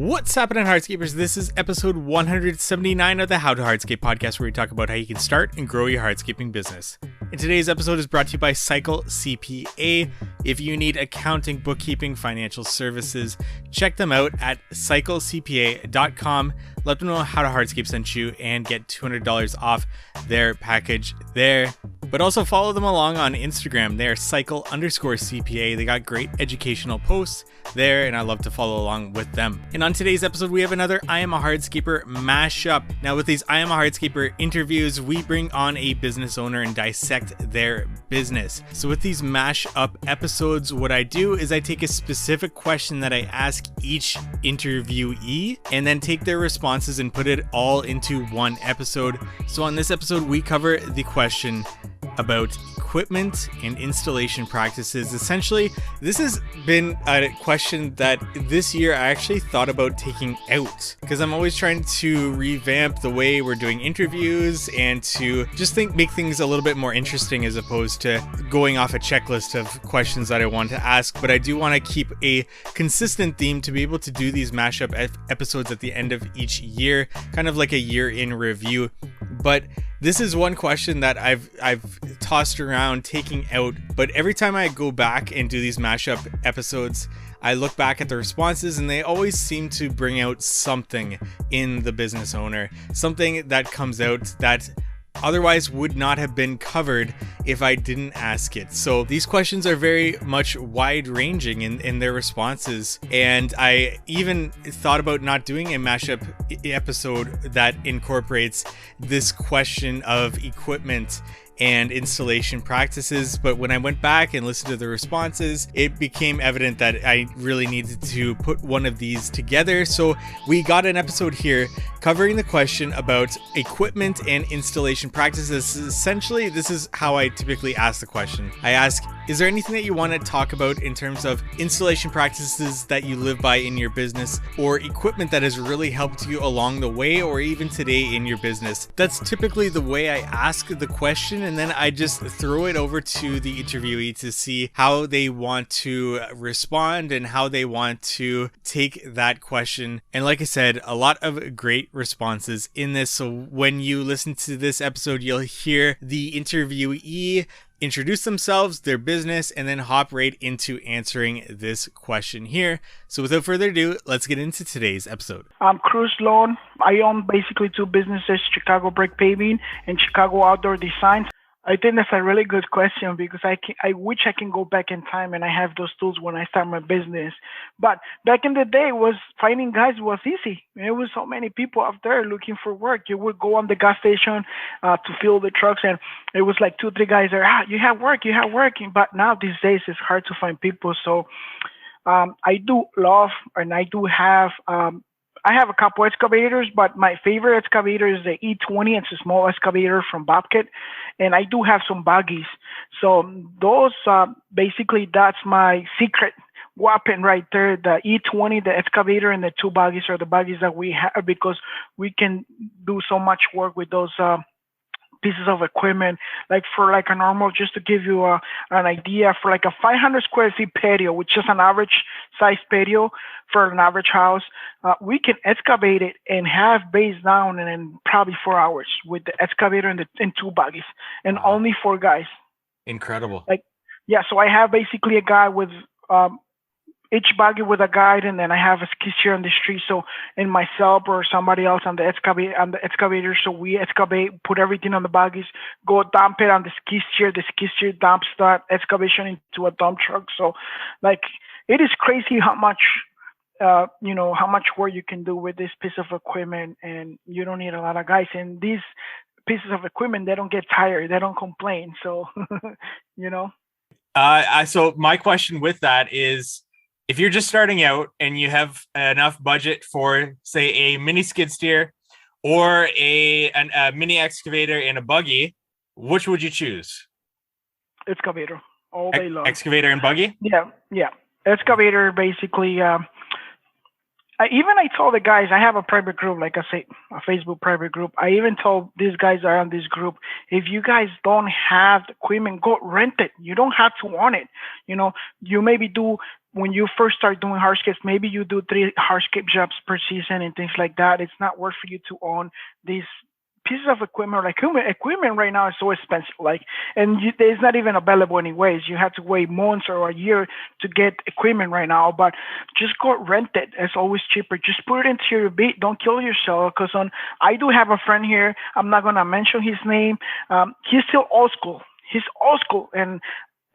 What's happening, Hardscapers? This is episode 179 of the How to Hardscape podcast, where we talk about how you can start and grow your hardscaping business. And today's episode is brought to you by Cycle CPA. If you need accounting, bookkeeping, financial services, check them out at cyclecpa.com. Let them know How to Hardscape sent you and get $200 off their package there. But also follow them along on Instagram. They are cycle_CPA. They got great educational posts there, and I love to follow along with them. And on today's episode, we have another I Am a Hardscaper mashup. Now, with these I Am a Hardscaper interviews, we bring on a business owner and dissect their business. So with these mashup episodes, what I do is I take a specific question that I ask each interviewee and then take their responses and put it all into one episode. So on this episode, we cover the question about equipment and installation practices. Essentially, this has been a question that this year I actually thought about taking out, because I'm always trying to revamp the way we're doing interviews and to just make things a little bit more interesting, as opposed to going off a checklist of questions that I want to ask. But I do want to keep a consistent theme to be able to do these mashup episodes at the end of each year, kind of like a year in review. But this is one question that I've tossed around taking out, but every time I go back and do these mashup episodes, I look back at the responses and they always seem to bring out something in the business owner, something that comes out that otherwise would not have been covered if I didn't ask it. So these questions are very much wide-ranging in their responses, and I even thought about not doing a mashup episode that incorporates this question of equipment and installation practices. But when I went back and listened to the responses, it became evident that I really needed to put one of these together. So we got an episode here covering the question about equipment and installation practices. Essentially, this is how I typically ask the question. I ask, is there anything that you want to talk about in terms of installation practices that you live by in your business, or equipment that has really helped you along the way or even today in your business? That's typically the way I ask the question, and then I just throw it over to the interviewee to see how they want to respond and how they want to take that question. And like I said, a lot of great responses in this. So when you listen to this episode, you'll hear the interviewee introduce themselves, their business, and then hop right into answering this question here. So without further ado, let's get into today's episode. I'm Cruz Loan. I own basically two businesses, Chicago Brick Paving and Chicago Outdoor Designs. I think that's a really good question, because I wish I can go back in time and I have those tools when I start my business. But back in the day, finding guys was easy. There was so many people out there looking for work. You would go on the gas station to fill the trucks, and it was like 2-3 guys there. You have work. But now these days it's hard to find people. So I do love, and I do have. I have a couple excavators, but my favorite excavator is the E20. It's a small excavator from Bobcat, and I do have some buggies. So those, basically, that's my secret weapon right there. The E20, the excavator, and the 2 buggies are the buggies that we have, because we can do so much work with those pieces of equipment. Like for like a normal, just to give you an idea, for like a 500 square feet patio, which is an average size patio for an average house, we can excavate it and have base down in probably 4 hours with the excavator and 2 buggies, and only 4 guys. Incredible. So I have basically a guy with each buggy with a guide, and then I have a skid steer on the street. So, and myself or somebody else on the excavator. So we excavate, put everything on the buggies, go dump it on the skid steer dumps that excavation into a dump truck. So, like, it is crazy how much, how much work you can do with this piece of equipment, and you don't need a lot of guys. And these pieces of equipment, they don't get tired, they don't complain. So, So my question with that is, if you're just starting out and you have enough budget for, say, a mini skid steer or a mini excavator and a buggy, which would you choose? Excavator all day long. Excavator and buggy? Yeah. Excavator, basically. I told the guys, I have a private group, like I say, a Facebook private group. I even told these guys are on this group, if you guys don't have the equipment, go rent it. You don't have to own it. You maybe do when you first start doing hardscapes, maybe you do 3 hardscape jobs per season and things like that. It's not worth for you to own these pieces of equipment. Like equipment right now is so expensive. Like, and it's not even available anyways. You have to wait months or a year to get equipment right now. But just go rent it. It's always cheaper. Just put it into your beat. Don't kill yourself. Because I do have a friend here. I'm not gonna mention his name. He's still old school. He's old school, and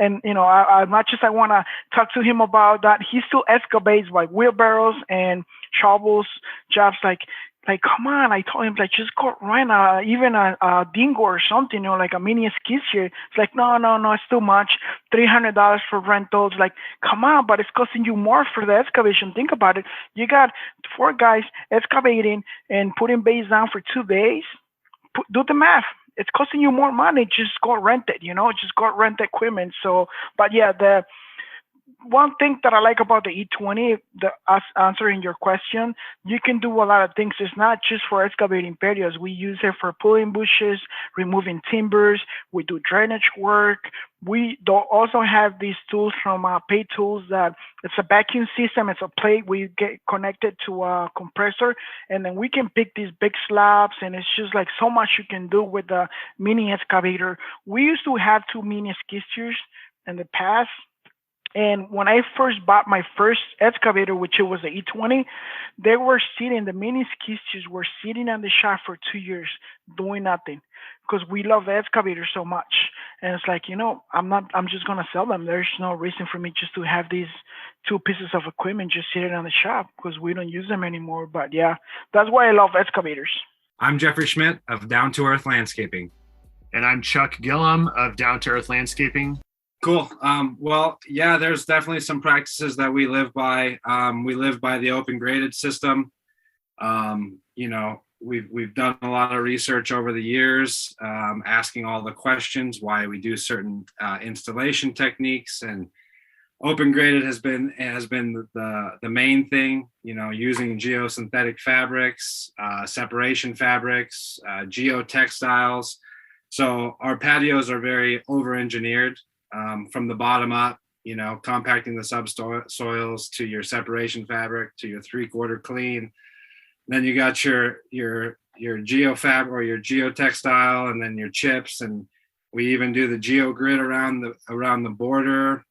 as much as I want to talk to him about that, he still excavates like wheelbarrows and shovels, jobs like come on. I told him like just go rent even a dingo or something, like a mini skid steer. It's like no, it's too much. $300 for rentals. Like come on, but it's costing you more for the excavation. Think about it. You got 4 guys excavating and putting base down for 2 days. Do the math. It's costing you more money. Just go rent it, just go rent the equipment. So, but yeah, the one thing that I like about the E20, us answering your question, you can do a lot of things. It's not just for excavating patios. We use it for pulling bushes, removing timbers. We do drainage work. We do also have these tools from Pay Tools that it's a vacuum system. It's a plate. We get connected to a compressor, and then we can pick these big slabs, and it's just like so much you can do with the mini excavator. We used to have 2 mini skid steers in the past, and when I first bought my first excavator, which it was the E20, the mini skid steers were sitting on the shop for 2 years doing nothing because we love the excavator so much. And it's like, I'm just going to sell them. There's no reason for me just to have these 2 pieces of equipment just sitting on the shop because we don't use them anymore. But yeah, that's why I love excavators. I'm Jeffrey Schmidt of Down to Earth Landscaping. And I'm Chuck Gillum of Down to Earth Landscaping. Cool. Well, yeah, there's definitely some practices that we live by. We live by the open graded system. We've done a lot of research over the years, asking all the questions why we do certain installation techniques, and open graded has been the main thing. Using geosynthetic fabrics, separation fabrics, geotextiles. So our patios are very over-engineered. From the bottom up, compacting the subsoils to your separation fabric to your 3/4 clean. Then you got your geofab or your geotextile, and then your chips, and we even do the geogrid around the border.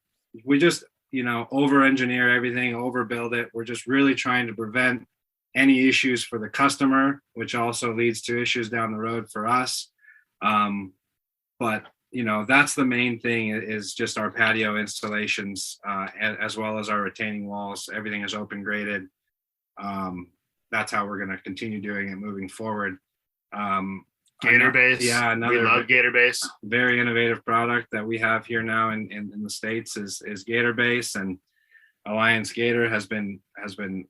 We just over-engineer everything, overbuild it. We're just really trying to prevent any issues for the customer, which also leads to issues down the road for us. But that's the main thing, is just our patio installations, as well as our retaining walls. Everything is open graded. That's how we're going to continue doing it moving forward. Gator Base. Yeah, we love Gator Base. Very innovative product that we have here now in the States is Gator Base, and Alliance Gator has been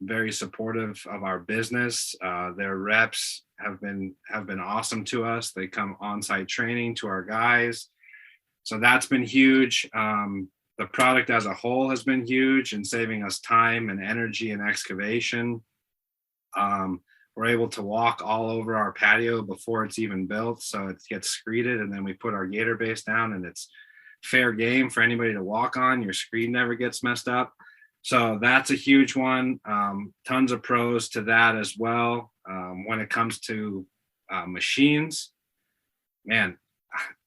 very supportive of our business. Their reps have been awesome to us. They come on-site training to our guys. So that's been huge. The product as a whole has been huge in saving us time and energy and excavation. We're able to walk all over our patio before it's even built. So it gets screeded, and then we put our Gator Base down, and it's fair game for anybody to walk on. Your screed never gets messed up. So that's a huge one. Tons of pros to that as well. When it comes to machines, man,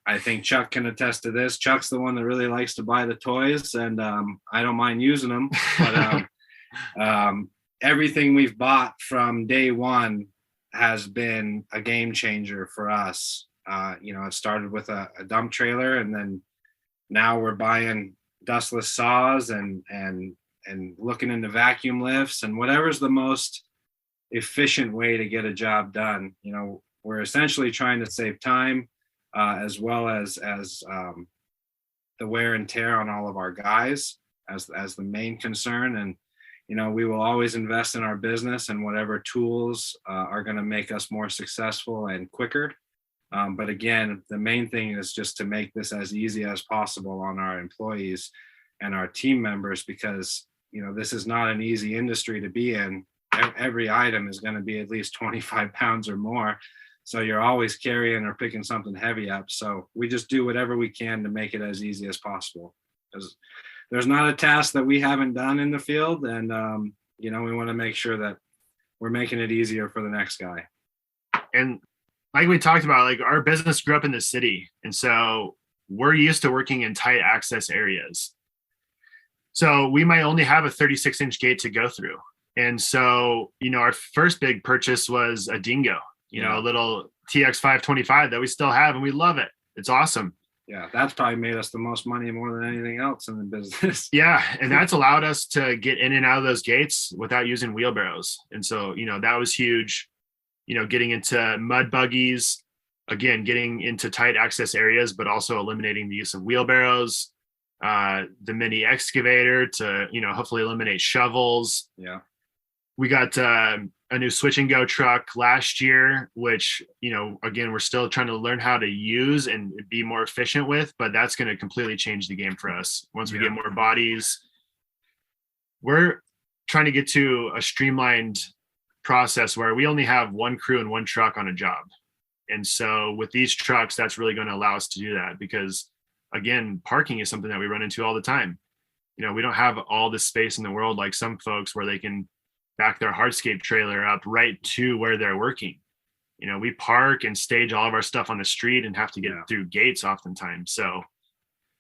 I think Chuck can attest to this. Chuck's the one that really likes to buy the toys, and I don't mind using them. But everything we've bought from day one has been a game changer for us. It started with a dump trailer, and then now we're buying dustless saws and looking into vacuum lifts and whatever's the most efficient way to get a job done. We're essentially trying to save time, as well as the wear and tear on all of our guys as the main concern. And we will always invest in our business and whatever tools are going to make us more successful and quicker. But again, the main thing is just to make this as easy as possible on our employees and our team members, because this is not an easy industry to be in. Every item is going to be at least 25 pounds or more. So you're always carrying or picking something heavy up. So we just do whatever we can to make it as easy as possible. Because there's not a task that we haven't done in the field. And, we want to make sure that we're making it easier for the next guy. And like we talked about, like our business grew up in the city. And so we're used to working in tight access areas. So we might only have a 36-inch gate to go through. And so, our first big purchase was a Dingo, a little TX 525 that we still have, and we love it. It's awesome. Yeah, that's probably made us the most money more than anything else in the business. Yeah, and that's allowed us to get in and out of those gates without using wheelbarrows. And so, that was huge. Getting into mud buggies, again, getting into tight access areas, but also eliminating the use of wheelbarrows, the mini excavator to, hopefully eliminate shovels. Yeah. We got a new switch and go truck last year, which, again, we're still trying to learn how to use and be more efficient with, but that's going to completely change the game for us. Once we get more bodies, we're trying to get to a streamlined process where we only have one crew and one truck on a job. And so with these trucks, that's really going to allow us to do that because, again, parking is something that we run into all the time. We don't have all the space in the world like some folks where they can back their hardscape trailer up right to where they're working. We park and stage all of our stuff on the street and have to get through gates oftentimes. So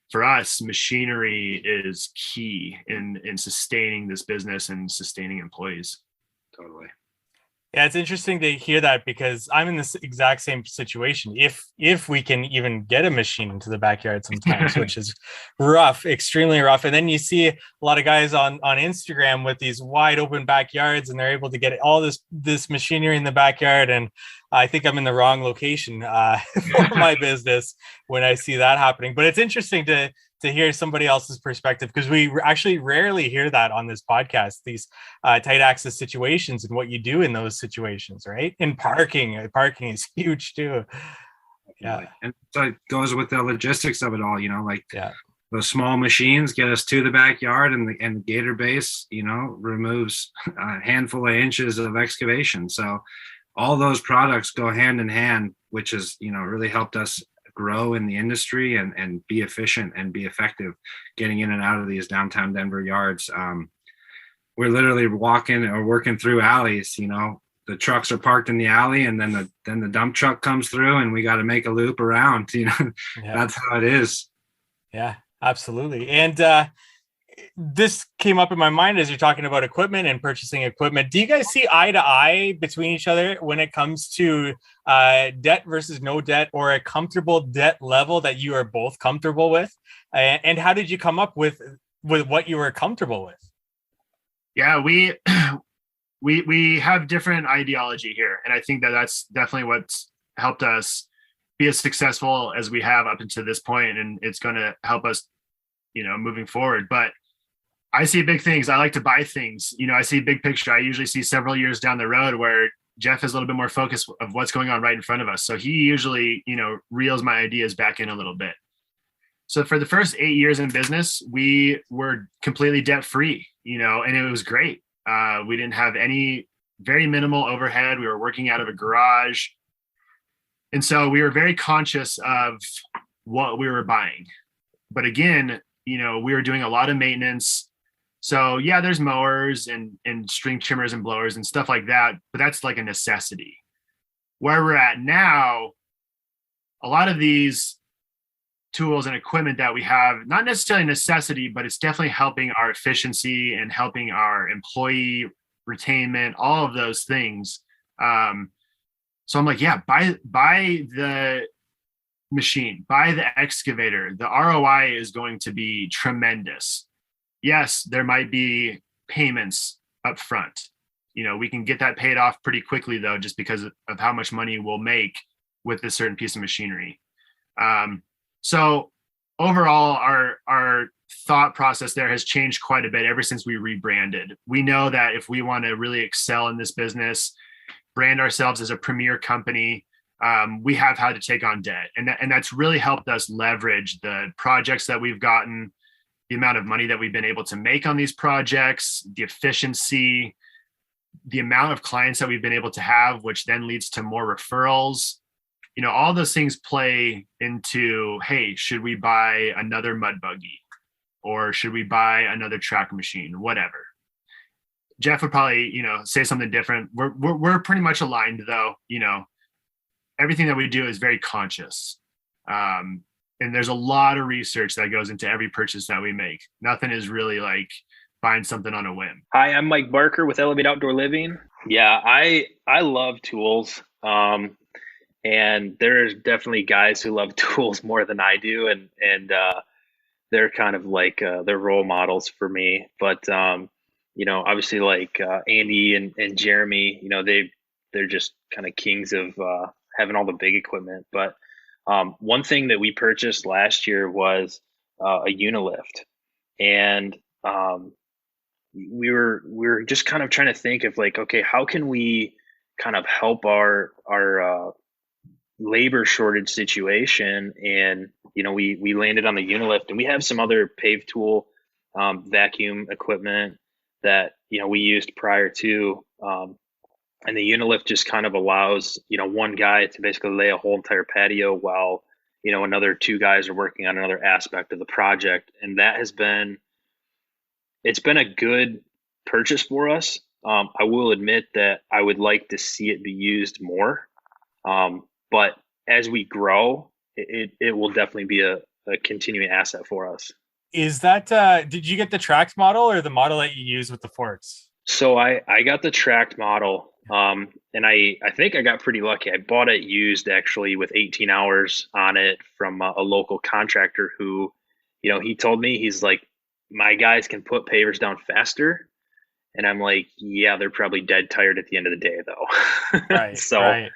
for us, machinery is key in sustaining this business and sustaining employees. Totally. Yeah, it's interesting to hear that because I'm in this exact same situation. If we can even get a machine into the backyard sometimes, which is rough, extremely rough. And then you see a lot of guys on Instagram with these wide open backyards and they're able to get all this machinery in the backyard. And I think I'm in the wrong location for my business when I see that happening. But it's interesting to hear somebody else's perspective because we actually rarely hear that on this podcast, these tight access situations and what you do in those situations, right? And parking is huge too. Yeah. And so it goes with the logistics of it all, those small machines get us to the backyard and the gator base, removes a handful of inches of excavation. So all those products go hand in hand, which has, really helped us grow in the industry and be efficient and be effective getting in and out of these downtown Denver yards. We're literally walking or working through alleys, the trucks are parked in the alley and then the dump truck comes through and we got to make a loop around, That's how it is. Yeah, absolutely. And this came up in my mind as you're talking about equipment and purchasing equipment. Do you guys see eye to eye between each other when it comes to debt versus no debt or a comfortable debt level that you are both comfortable with? And how did you come up with what you were comfortable with? Yeah, we have different ideology here. And I think that's definitely what's helped us be as successful as we have up until this point. And it's going to help us, moving forward. But I see big things. I like to buy things. I see big picture. I usually see several years down the road where Jeff has a little bit more focus of what's going on right in front of us. So he usually, reels my ideas back in a little bit. So for the first 8 years in business, we were completely debt free, and it was great. We didn't have any very minimal overhead. We were working out of a garage. And so we were very conscious of what we were buying. But again, we were doing a lot of maintenance. So yeah, there's mowers and string trimmers and blowers and stuff like that, but that's like a necessity. Where we're at now, a lot of these tools and equipment that we have, not necessarily a necessity, but it's definitely helping our efficiency and helping our employee retainment, all of those things. So I'm like, yeah, buy the machine, buy the excavator. The ROI is going to be tremendous. Yes, there might be payments up front. We can get that paid off pretty quickly though, just because of how much money we'll make with this certain piece of machinery. So overall, our thought process there has changed quite a bit ever since we rebranded. We know that if we want to really excel in this business, brand ourselves as a premier company, we have had to take on debt. And that's really helped us leverage the projects that we've gotten, the amount of money that we've been able to make on these projects, the efficiency, the amount of clients that we've been able to have, which then leads to more referrals. All those things play into, hey, should we buy another mud buggy? or should we buy another tracker machine, whatever. Jeff would probably, say something different. We're pretty much aligned though. Everything that we do is very conscious. And there's a lot of research that goes into every purchase that we make. Nothing is really like buying something on a whim. Hi, I'm Mike Barker with Elevate Outdoor Living. Yeah, I love tools. And there's definitely guys who love tools more than I do. And they're kind of like, they're role models for me. But, obviously like Andy and Jeremy, they're just kind of kings of having all the big equipment. But one thing that we purchased last year was a Unilift. And we were just kind of trying to think of like, okay, how can we kind of help our labor shortage situation? And we landed on the Unilift, and we have some other pave tool vacuum equipment that we used prior to, and the Unilift just kind of allows one guy to basically lay a whole entire patio while another two guys are working on another aspect of the project. And that has been, it's been a good purchase for us. I will admit that I would like to see it be used more. But as we grow, it will definitely be a continuing asset for us. Is that, did you get the tracked model or the model that you use with the forks? So I got the tracked model, and I think I got pretty lucky. I bought it used actually with 18 hours on it from a local contractor who, he told me, he's like, my guys can put pavers down faster. And I'm like, yeah, they're probably dead tired at the end of the day though. Right. So, right.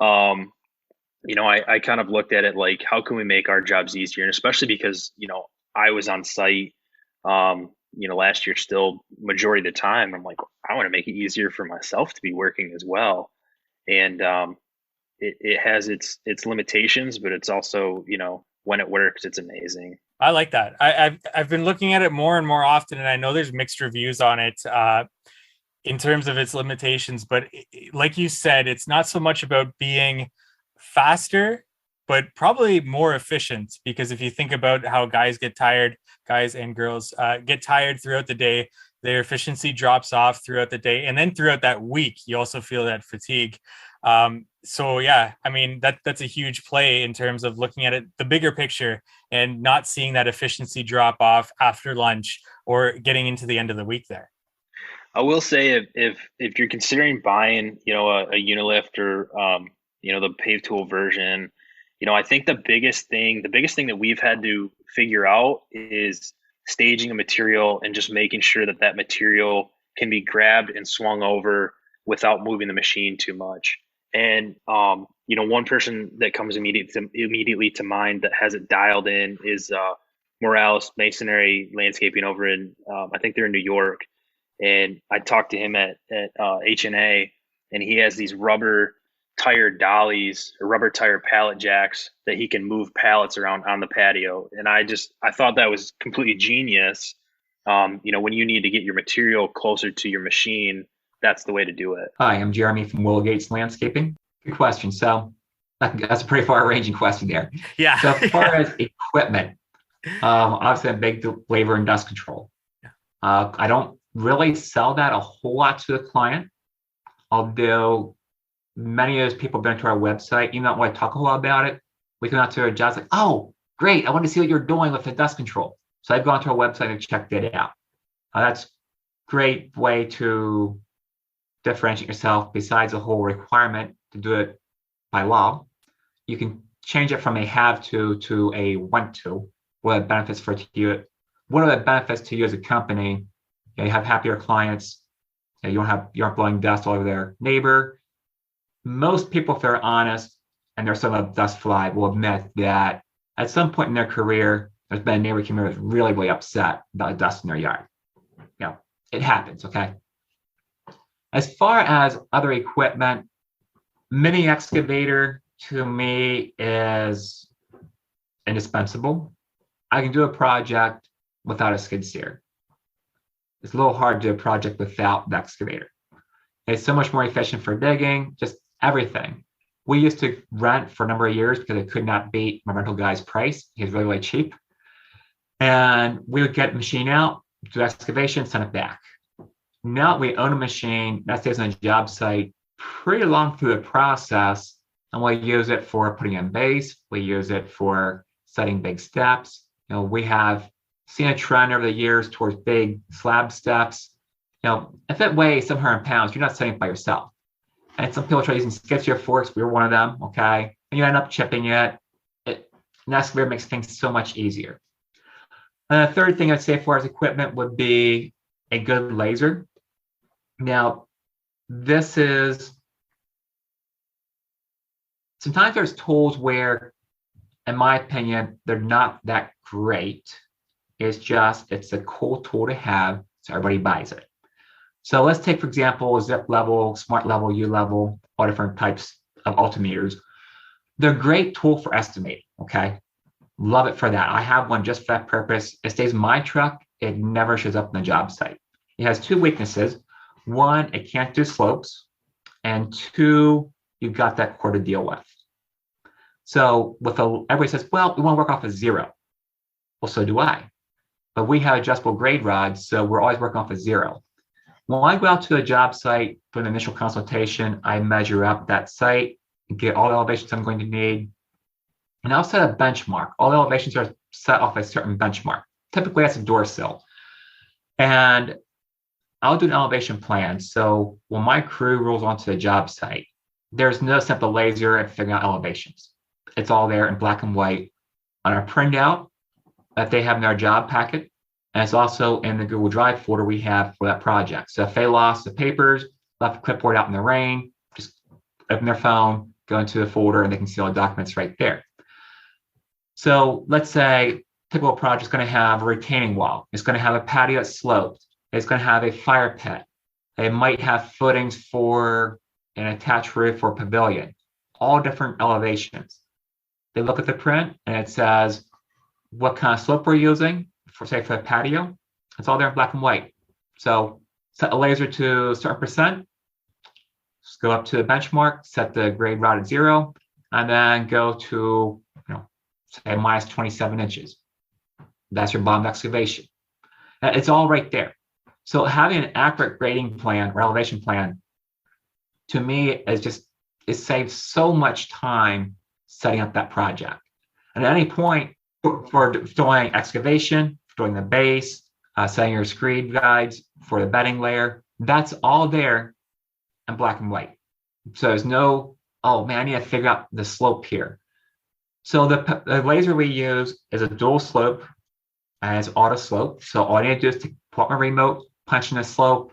I kind of looked at it like, how can we make our jobs easier? And especially because, I was on site, last year still majority of the time. I'm like, I want to make it easier for myself to be working as well. And it has its limitations, but it's also, when it works, it's amazing. I like that. I've been looking at it more and more often, and I know there's mixed reviews on it in terms of its limitations. But like you said, it's not so much about being faster, but probably more efficient. Because if you think about how guys and girls get tired throughout the day, their efficiency drops off throughout the day, and then throughout that week, you also feel that fatigue. So yeah, I mean, that's a huge play in terms of looking at it, the bigger picture, and not seeing that efficiency drop off after lunch or getting into the end of the week there. I will say if you're considering buying, a Unilift or, the pave tool version, I think the biggest thing that we've had to figure out is staging a material and just making sure that material can be grabbed and swung over without moving the machine too much. And, one person that comes immediately to mind that has it dialed in is Morales Masonry Landscaping over in, I think they're in New York. And I talked to him at H&A, and he has these rubber tire dollies or rubber tire pallet jacks that he can move pallets around on the patio. And I thought that was completely genius. When you need to get your material closer to your machine, that's the way to do it. Hi, I'm Jeremy from Will Gates Landscaping. Good question. So that's a pretty far-ranging question there. Yeah. So as far as equipment, obviously I'm a big believer in dust control. I don't really sell that a whole lot to the client, although many of those people have been to our website, even though I talk a lot about it, we come out to our jobs like, oh, great, I want to see what you're doing with the dust control. So I've gone to our website and checked it out. That's a great way to differentiate yourself besides the whole requirement to do it by law. You can change it from a have to a want to. What are the benefits for you? What are the benefits to you as a company? You have happier clients. You aren't blowing dust all over their neighbor. Most people, if they're honest and they're sort of dust fly, will admit that at some point in their career, there's been a neighbor community that's really, really upset about dust in their yard. It happens, okay? As far as other equipment, mini excavator to me is indispensable. I can do a project without a skid steer. It's a little hard to do a project without the excavator. It's so much more efficient for digging, just everything. We used to rent for a number of years because it could not beat my rental guy's price. He was really, really cheap. And we would get the machine out, do excavation, send it back. Now we own a machine that stays on a job site pretty long through the process, and we use it for putting in base. We use it for setting big steps. We have seen a trend over the years towards big slab steps. If it weighs 700 pounds, you're not setting it by yourself. And some people try using skid steer forks. We were one of them, okay? And you end up chipping it. An excavator makes things so much easier. And the third thing I'd say for as equipment would be a good laser. Now, this is, sometimes there's tools where, in my opinion, they're not that great. It's a cool tool to have, so everybody buys it. So let's take, for example, zip level, smart level, U level, all different types of altimeters. They're a great tool for estimating, okay? Love it for that. I have one just for that purpose. It stays in my truck. It never shows up on the job site. It has two weaknesses. One, it can't do slopes. And two, you've got that core to deal with. So everybody says, well, we want to work off of 0. Well, so do I. But we have adjustable grade rods, so we're always working off of 0. When I go out to a job site for an initial consultation, I measure up that site, get all the elevations I'm going to need, and I'll set a benchmark. All the elevations are set off a certain benchmark. Typically, that's a door sill. And I'll do an elevation plan. So when my crew rolls onto the job site, there's no simple laser and figuring out elevations. It's all there in black and white on a printout that they have in their job packet. And it's also in the Google Drive folder we have for that project. So if they lost the papers, left the clipboard out in the rain, just open their phone, go into the folder, and they can see all the documents right there. So let's say typical project is going to have a retaining wall. It's going to have a patio that's sloped. It's going to have a fire pit. It might have footings for an attached roof or pavilion, all different elevations. They look at the print and it says what kind of slope we're using for the patio. It's all there in black and white. So set a laser to a certain percent, just go up to the benchmark, set the grade rod at 0, and then go to, say minus 27 inches. That's your bottom excavation. It's all right there. So having an accurate grading plan or elevation plan, to me, it saves so much time setting up that project. And at any point, for doing excavation, for doing the base, setting your screed guides for the bedding layer, that's all there in black and white. So there's no, oh man, I need to figure out the slope here. So the laser we use is a dual slope and it's auto slope. So all I need to do is pull up my remote, punch in the slope,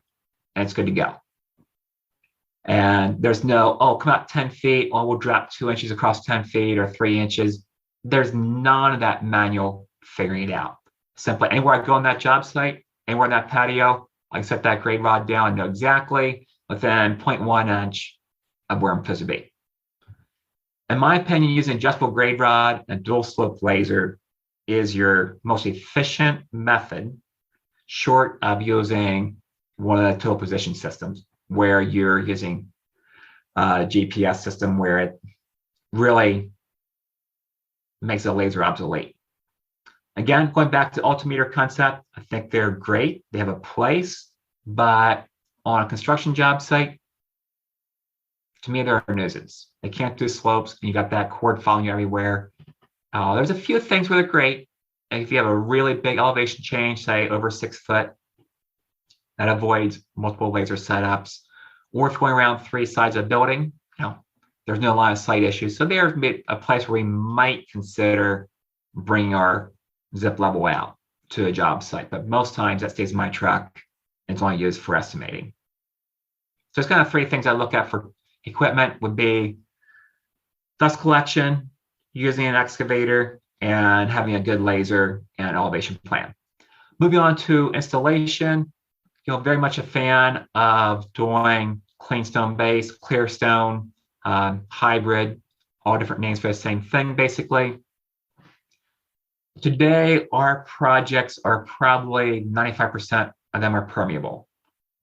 and it's good to go. And there's no, oh, come out 10 feet, or we'll drop 2 inches across 10 feet or 3 inches. There's none of that manual figuring it out. Simply anywhere I go on that job site, anywhere on that patio, I can set that grade rod down and know exactly within 0.1 inch of where I'm supposed to be. In my opinion, using adjustable grade rod and dual slope laser is your most efficient method, short of using one of the tool position systems where you're using a GPS system where it really makes the laser obsolete. Again, going back to altimeter concept, I think they're great. They have a place, but on a construction job site, to me, they're a nuisance. They can't do slopes, and you got that cord following you everywhere. There's a few things where they're great. And if you have a really big elevation change, say over 6 foot, that avoids multiple laser setups. Or if you're going around 3 sides of a building, there's no line of sight issues. So there's a place where we might consider bringing our zip level out to a job site. But most times that stays in my truck and it's only used for estimating. So it's kind of 3 things I look at for equipment would be dust collection, using an excavator, and having a good laser and elevation plan. Moving on to installation, very much a fan of doing clean stone base, clear stone, hybrid, all different names for the same thing, basically. Today, our projects are probably 95% of them are permeable,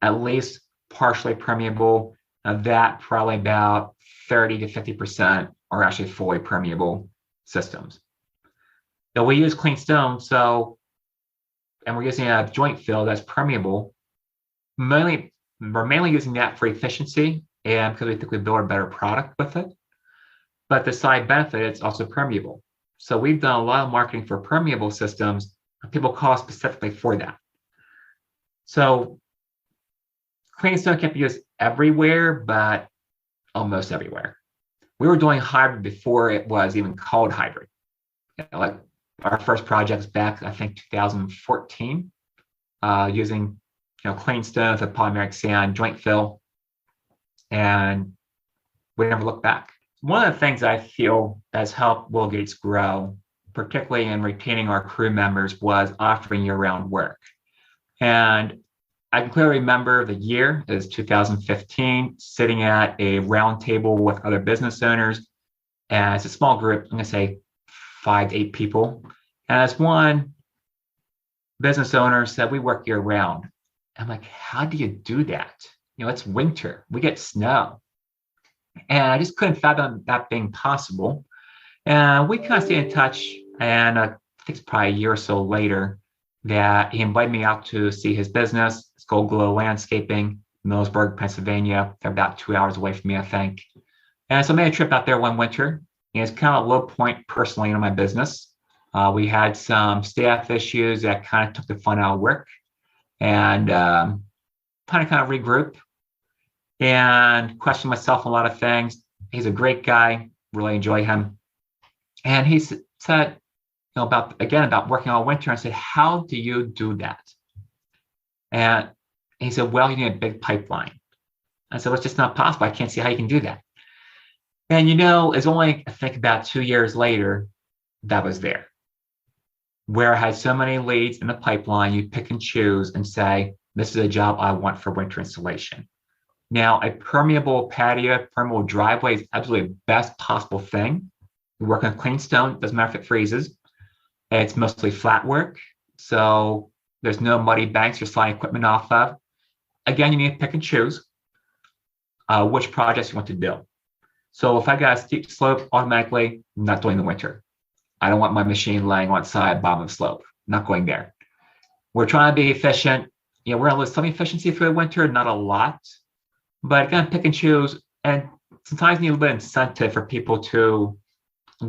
at least partially permeable. That probably about 30 to 50% are actually fully permeable systems. Now we use clean stone, so and we're using a joint fill that's permeable. We're mainly using that for efficiency and because we think we build a better product with it. But the side benefit, it's also permeable. So we've done a lot of marketing for permeable systems, and people call us specifically for that. So clean stone can't be used everywhere, but almost everywhere. We were doing hybrid before it was even called hybrid. Like our first projects back, I think 2014, using clean stone with a polymeric sand joint fill, and we never looked back. One of the things I feel has helped Will Gates grow, particularly in retaining our crew members, was offering year-round work. And I can clearly remember the year is 2015, sitting at a round table with other business owners. And it's a small group, I'm going to say 5 to 8 people. And as one business owner said, we work year round. I'm like, how do you do that? It's winter, we get snow. And I just couldn't fathom that being possible. And we kind of stayed in touch. And I think it's probably a year or so later that he invited me out to see his business. It's Gold Glow Landscaping, Millersburg, Pennsylvania. They're about 2 hours away from me, I think. And so I made a trip out there one winter. And it's kind of a low point personally in my business. We had some staff issues that kind of took the fun out of work, and kind of regroup and question myself on a lot of things. He's a great guy, really enjoy him. And he said, about working all winter. I said, how do you do that? And he said, well, you need a big pipeline. I said, well, it's just not possible. I can't see how you can do that. And it's only, I think, about 2 years later that was there, where I had so many leads in the pipeline, you pick and choose and say, this is a job I want for winter installation. Now, a permeable patio, permeable driveway is absolutely the best possible thing. We work on clean stone, doesn't matter if it freezes. It's mostly flat work, so there's no muddy banks you're sliding equipment off of. Again, you need to pick and choose which projects you want to do. So if I got a steep slope, automatically, I'm not doing the winter. I don't want my machine laying on its side, bottom of the slope. Not going there. We're trying to be efficient. We're going to lose some efficiency through the winter, not a lot, but again, pick and choose. And sometimes you need a little bit of incentive for people to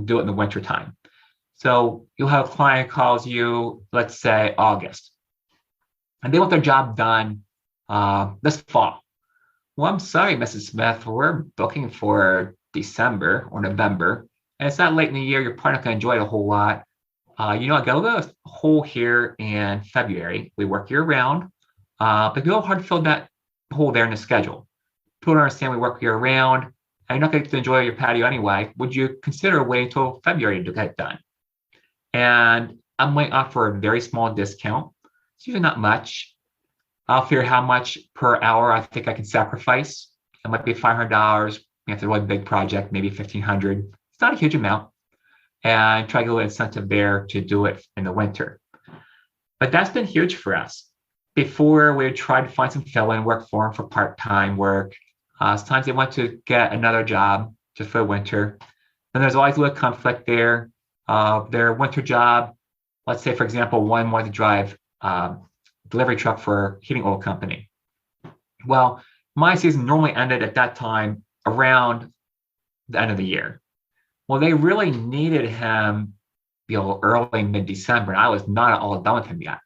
do it in the winter time. So you'll have a client calls you, let's say August, and they want their job done this fall. Well, I'm sorry, Mrs. Smith, we're booking for December or November, and it's not late in the year. You're probably not going to enjoy it a whole lot. I got a little hole here in February. We work year round, but it's a little hard to fill that hole there in the schedule. People don't understand we work year round, and you're not going to enjoy your patio anyway. Would you consider waiting until February to get it done? And I might offer a very small discount. It's usually not much. I'll figure how much per hour I think I can sacrifice. It might be $500. If it's a really big project, maybe $1,500. It's not a huge amount. And try to get a little incentive there to do it in the winter. But that's been huge for us. Before, we would try to find some fill-in work for them for part-time work. Sometimes they want to get another job just for the winter. Then there's always a little conflict there. Their winter job, let's say, for example, one wanted to drive delivery truck for a heating oil company. Well, my season normally ended at that time around the end of the year. Well, they really needed him, early mid-December, and I was not all done with him yet.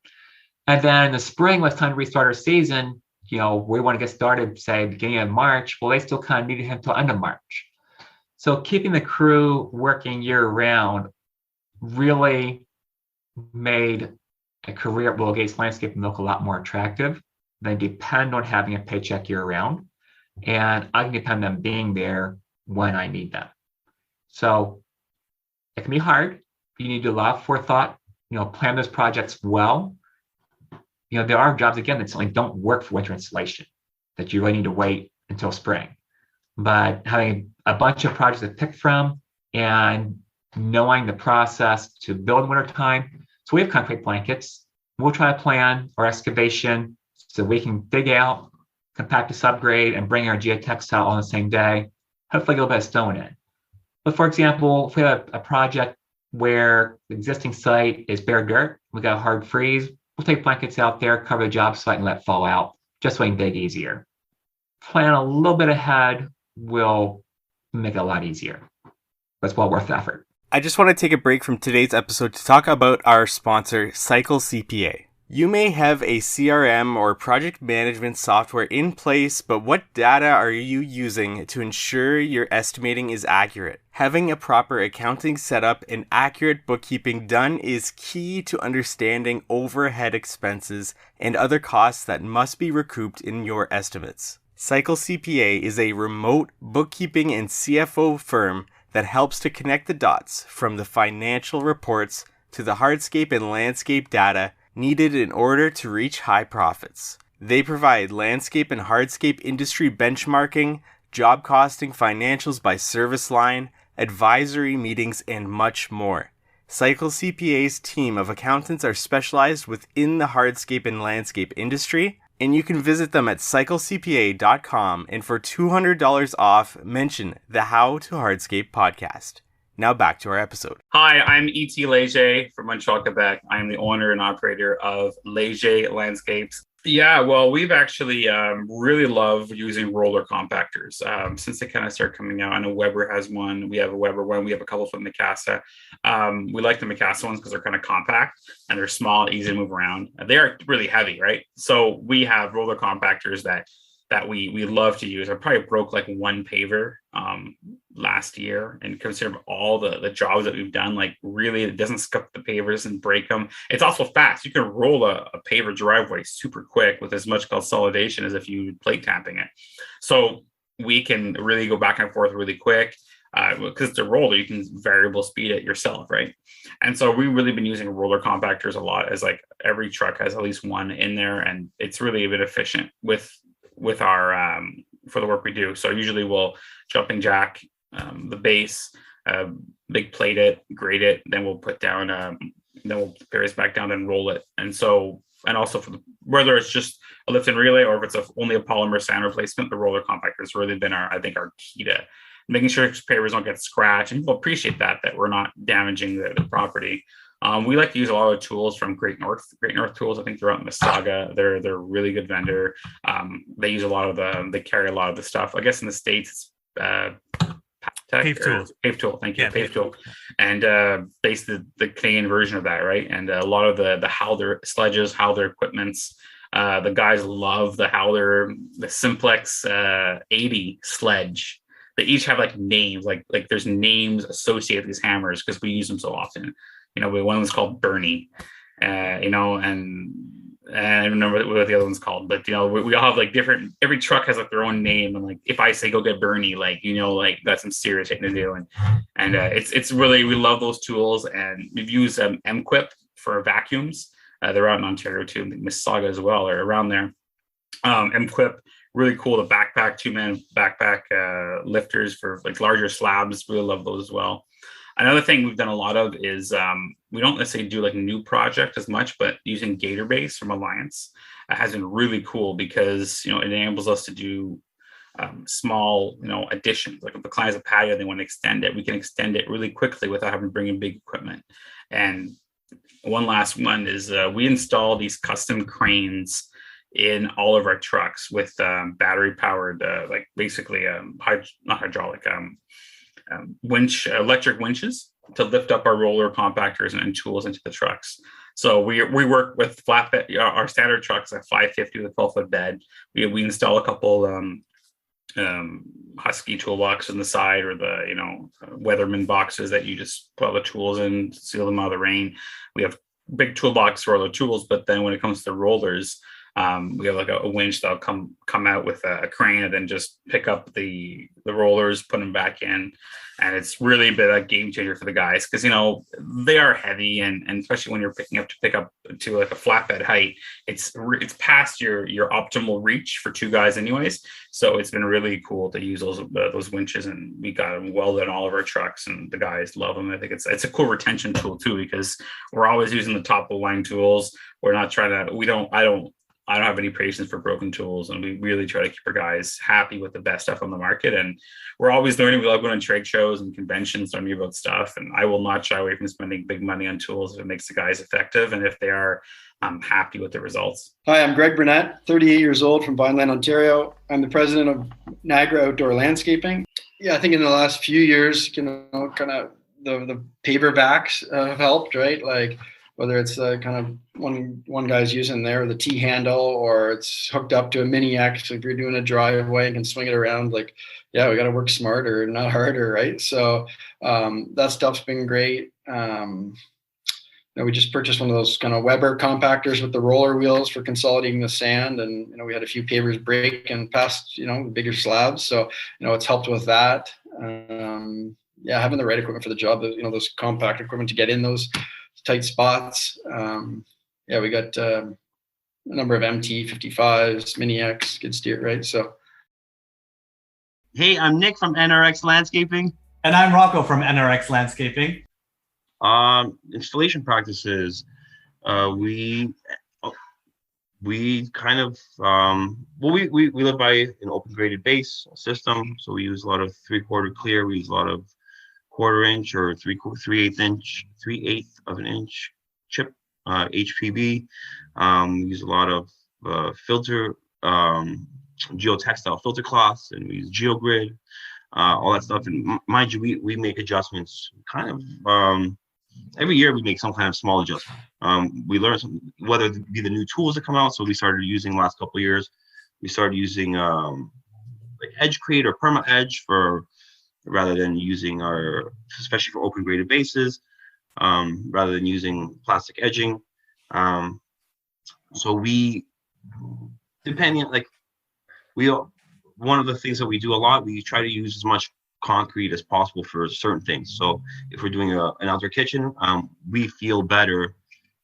And then in the spring, when it's time to restart our season, we want to get started, say, beginning of March. Well, they still kind of needed him till end of March. So keeping the crew working year round really made a career at Will Gates Landscaping look a lot more attractive. They depend on having a paycheck year round, and I can depend on them being there when I need them. So it can be hard. You need to do a lot of forethought, plan those projects well. There are jobs, again, that certainly don't work for winter installation, that you really need to wait until spring. But having a bunch of projects to pick from and knowing the process to build in wintertime. So we have concrete blankets. We'll try to plan our excavation so we can dig out, compact a subgrade, and bring our geotextile on the same day, hopefully get a little bit of stone in. But for example, if we have a project where the existing site is bare dirt, we got a hard freeze, we'll take blankets out there, cover the job site, and let fall out, just so we can dig easier. Plan a little bit ahead will make it a lot easier. But it's well worth the effort. I just want to take a break from today's episode to talk about our sponsor, Cycle CPA. You may have a CRM or project management software in place, but what data are you using to ensure your estimating is accurate? Having a proper accounting setup and accurate bookkeeping done is key to understanding overhead expenses and other costs that must be recouped in your estimates. Cycle CPA is a remote bookkeeping and CFO firm that helps to connect the dots from the financial reports to the hardscape and landscape data needed in order to reach high profits. They provide landscape and hardscape industry benchmarking, job costing, financials by service line, advisory meetings, and much more. Cycle CPA's team of accountants are specialized within the hardscape and landscape industry, and you can visit them at cyclecpa.com, and for $200 off, mention the How to Hardscape podcast. Now back to our episode. Hi, I'm E.T. Leger from Montreal, Quebec. I am the owner and operator of Leger Landscapes. Yeah, well, we've actually really loved using roller compactors since they kind of started coming out. I know Weber has one. We have a Weber one. We have a couple from Mikasa. We like the Mikasa ones because they're kind of compact and they're small, easy to move around. They are really heavy, right? So we have roller compactors that we love to use. I probably broke like one paver last year, and consider all the jobs that we've done, like really it doesn't scuff the pavers and break them. It's also fast. You can roll a paver driveway super quick with as much consolidation as if you plate tapping it. So we can really go back and forth really quick because it's a roller, you can variable speed it yourself, right? And so we've really been using roller compactors a lot, as like every truck has at least one in there, and it's really a bit efficient with our for the work we do. So usually we'll jumping jack the base, big plate it, grade it, then we'll put down then we'll paris back down and roll it. And so, and also for whether it's just a lift and relay or if it's only a polymer sand replacement, the roller compactor has really been our key to making sure pavers don't get scratched, and people appreciate that we're not damaging the property. We like to use a lot of tools from Great North Tools. I think they're out in Mississauga. They're a really good vendor. They use a lot of they carry a lot of the stuff. I guess in the States, Pave Tool. Pave Tool, thank you. Yeah, Pave Tool. And basically the Canadian version of that, right? And a lot of the Howler sledges, Howler equipments. The guys love the Howler, the Simplex 80 sledge. They each have like names, like there's names associated with these hammers because we use them so often. You know, one was called Bernie, you know, and I don't remember what the other one's called, but you know, we all have like different. Every truck has like their own name, and like if I say go get Bernie, like you know, like that's some serious thing to do, and it's really, we love those tools, and we've used MQuip for vacuums. They're out in Ontario too, Mississauga as well, or around there. MQuip, really cool. The backpack, 2-man backpack lifters for like larger slabs. Really love those as well. Another thing we've done a lot of is we don't necessarily do like new project as much, but using Gator Base from Alliance has been really cool because, you know, it enables us to do small, you know, additions. Like if the client has a patio, they want to extend it, we can extend it really quickly without having to bring in big equipment. And one last one is we install these custom cranes in all of our trucks with battery powered, like basically not hydraulic, winch, electric winches to lift up our roller compactors and tools into the trucks. So we work with flatbed. Our standard trucks are 550 with a 12-foot bed. We install a couple Husky toolboxes on the side, or the, you know, Weatherman boxes that you just put all the tools in, seal them out of the rain. We have big toolbox for all the tools, but then when it comes to rollers, we have like a winch that'll come out with a crane and then just pick up the rollers, put them back in. And it's really been a game changer for the guys because, you know, they are heavy, and especially when you're pick up to like a flatbed height, it's past your optimal reach for two guys anyways. So it's been really cool to use those winches, and we got them welded in all of our trucks, and the guys love them. I think it's a cool retention tool too, because we're always using the top of the line tools. We're not trying to, I don't have any patience for broken tools, and we really try to keep our guys happy with the best stuff on the market. And we're always learning. We love going to trade shows and conventions, learning about stuff. And I will not shy away from spending big money on tools if it makes the guys effective and if they are happy with the results. Hi, I'm Greg Burnett, 38 years old from Vineland, Ontario. I'm the president of Niagara Outdoor Landscaping. Yeah, I think in the last few years, kind of the paver backs have helped, right? Like whether it's kind of one guy's using there, the T handle, or it's hooked up to a mini X. If you're doing a driveway and can swing it around, like, yeah, we got to work smarter, not harder, right? So that stuff's been great. We just purchased one of those kind of Weber compactors with the roller wheels for consolidating the sand, and we had a few pavers break and past bigger slabs, so it's helped with that. Having the right equipment for the job, those compact equipment to get in those tight spots. We got a number of MT 55s, Mini X, skid steer, right? So, hey, I'm Nick from NRX Landscaping. And I'm Rocco from NRX Landscaping. Installation practices. We kind of we live by an open graded base system, so we use a lot of 3/4 clear. We use a lot of 1/4 inch or 3/8 of an inch chip HPB. We use a lot of filter geotextile filter cloths, and we use GeoGrid, all that stuff. And mind you, we make adjustments kind of every year. We make some kind of small adjustment. We learn whether it be the new tools that come out. So we started using last couple of years. We started using like Edge Crate or Perma Edge rather than using especially for open graded bases, rather than using plastic edging. So one of the things that we do a lot, we try to use as much concrete as possible for certain things. So if we're doing an outdoor kitchen, we feel better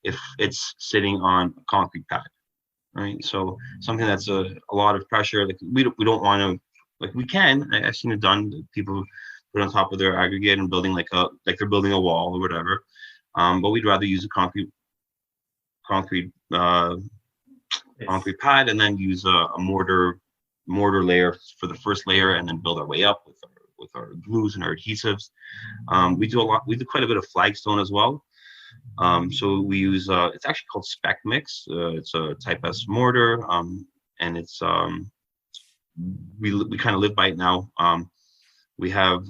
if it's sitting on a concrete pad, right? So something that's a lot of pressure, like we don't want to, like we can, I've seen it done, people put on top of their aggregate and building like they're building a wall or whatever. But we'd rather use a concrete pad, and then use a mortar layer for the first layer, and then build our way up with our glues and our adhesives. We do quite a bit of flagstone as well. So we use it's actually called Spec Mix. It's a Type S mortar, and it's we kind of live by it now. We have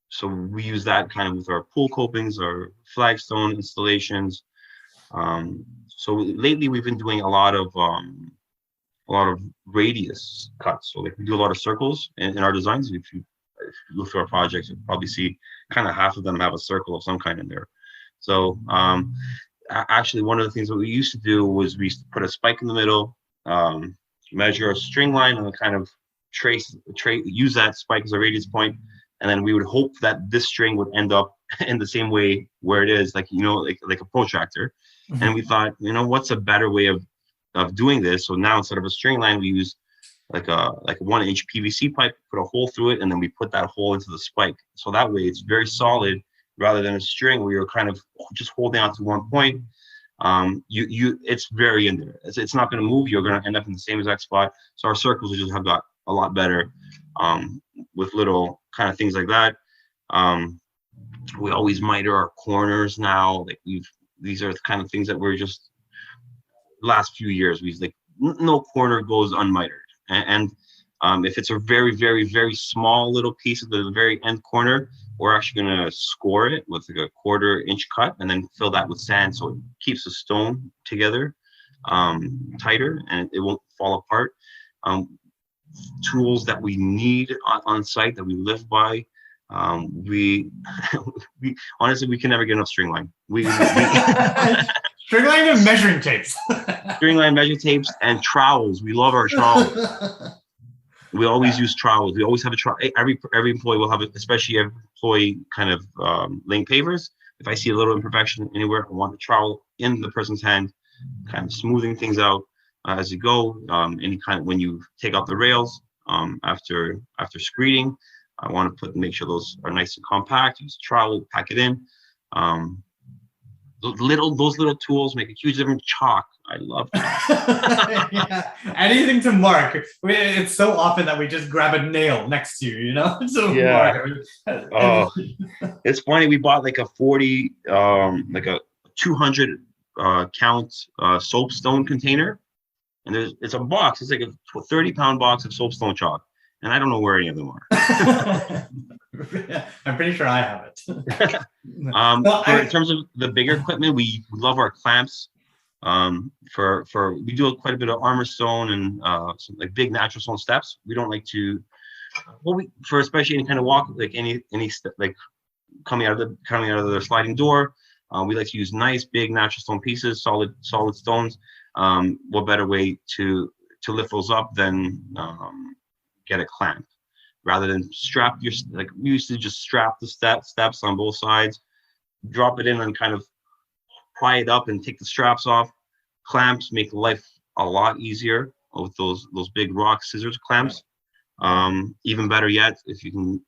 so we use that kind of with our pool copings, our flagstone installations. So lately we've been doing a lot of radius cuts. So like we do a lot of circles in our designs. If you look through our projects, you'll probably see kind of half of them have a circle of some kind in there. So actually one of the things that we used to do was we used to put a spike in the middle, measure a string line, and kind of use that spike as a radius point, and then we would hope that this string would end up in the same way where it is, like like a protractor. Mm-hmm. And we thought, what's a better way of doing this? So now instead of a string line, we use like a 1-inch PVC pipe, put a hole through it, and then we put that hole into the spike. So that way it's very solid, rather than a string where you're kind of just holding on to one point. It's very in there. It's not going to move. You're going to end up in the same exact spot. So our circles just have got a lot better with little kind of things like that. We always miter our corners now. Like these are the kind of things that we're just last few years. No corner goes unmitered. And if it's a very, very, very small little piece of the very end corner, we're actually going to score it with like a 1/4 inch cut, and then fill that with sand so it keeps the stone together tighter and it won't fall apart. Tools that we need on site that we live by. We honestly, we can never get enough string line. String line and measuring tapes. String line, measuring tapes, and trowels. We love our trowels. We always use trowels. We always have a trowel. Every employee will have it, especially every employee kind of laying pavers. If I see a little imperfection anywhere, I want the trowel in the person's hand, kind of smoothing things out as you go. Any kind of, when you take out the rails after screeding, I want to make sure those are nice and compact. Use a trowel, pack it in. those little tools make a huge difference. Chalk, I love chalk. Yeah. Anything to mark. It's so often that we just grab a nail next to you, you know? So Yeah. mark. Oh, it's funny. We bought like a 40, like a 200 count soapstone container, and it's a box. It's like a 30-pound box of soapstone chalk, and I don't know where any of them are. I'm pretty sure I have it. In terms of the bigger equipment, we love our clamps. We do quite a bit of armor stone and some like big natural stone steps. We don't like to, for especially any kind of walk, like any like coming out of the sliding door. We like to use nice big natural stone pieces, solid stones. What better way to lift those up than get a clamp, rather than strap like we used to just strap the steps on both sides, drop it in and kind of pry it up and take the straps off. Clamps make life a lot easier with those big rock scissors clamps. Even better yet, if you can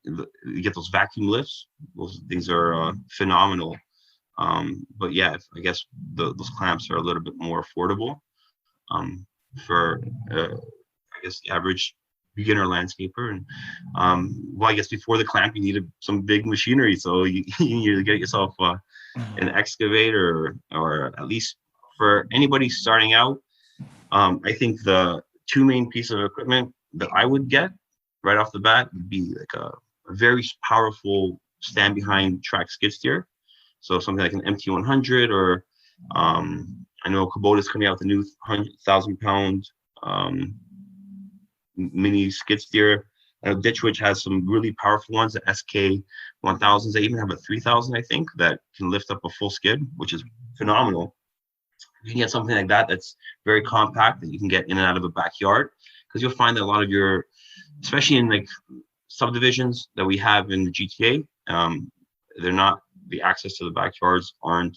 get those vacuum lifts, those things are phenomenal. But yeah, I guess those clamps are a little bit more affordable for I guess the average beginner landscaper. And I guess before the clamp you needed some big machinery, so you need to get yourself an excavator, or at least for anybody starting out. I think the two main pieces of equipment that I would get right off the bat would be like a very powerful stand behind track skid steer. So something like an MT100, or I know Kubota's coming out with a new 1,000-pound mini skid steer. Ditch Witch has some really powerful ones, the SK1000s. They even have a 3000, I think, that can lift up a full skid, which is phenomenal. You can get something like that that's very compact, that you can get in and out of a backyard, because you'll find that a lot of your, especially in like subdivisions that we have in the GTA, the access to the backyards aren't